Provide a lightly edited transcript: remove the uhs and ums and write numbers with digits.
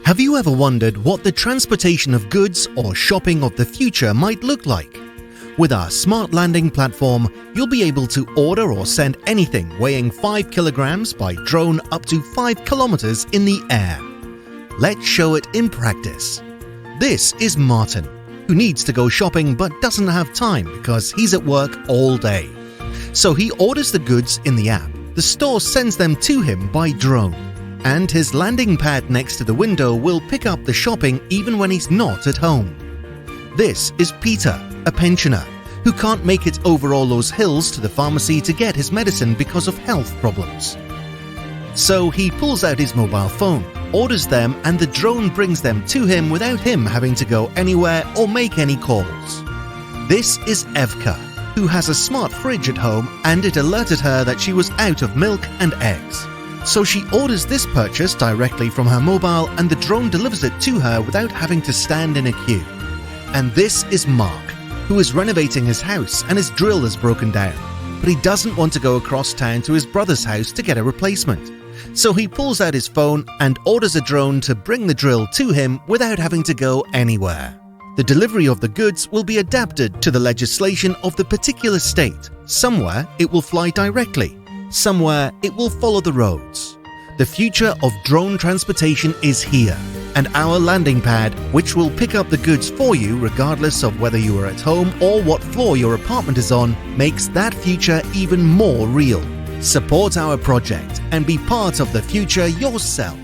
Have you ever wondered what the transportation of goods or shopping of the future might look like? With our Smart Landing platform, you'll be able to order or send anything weighing 5 kilograms by drone up to 5 kilometers in the air. Let's show it in practice. This is Martin, who needs to go shopping but doesn't have time because he's at work all day. So he orders the goods in the app. The store sends them to him by drone, and his landing pad next to the window will pick up the shopping even when he's not at home. This is Peter, a pensioner, who can't make it over all those hills to the pharmacy to get his medicine because of health problems. So he pulls out his mobile phone, orders them, and the drone brings them to him without him having to go anywhere or make any calls. This is Evka, who has a smart fridge at home, and it alerted her that she was out of milk and eggs. So she orders this purchase directly from her mobile, and the drone delivers it to her without having to stand in a queue. And this is Mark, who is renovating his house and his drill is broken down, but he doesn't want to go across town to his brother's house to get a replacement. So he pulls out his phone and orders a drone to bring the drill to him without having to go anywhere. The delivery of the goods will be adapted to the legislation of the particular state. Somewhere it will fly directly, somewhere it will follow the roads. The future of drone transportation is here, and our landing pad, which will pick up the goods for you regardless of whether you are at home or what floor your apartment is on, makes that future even more real. Support our project and be part of the future yourself.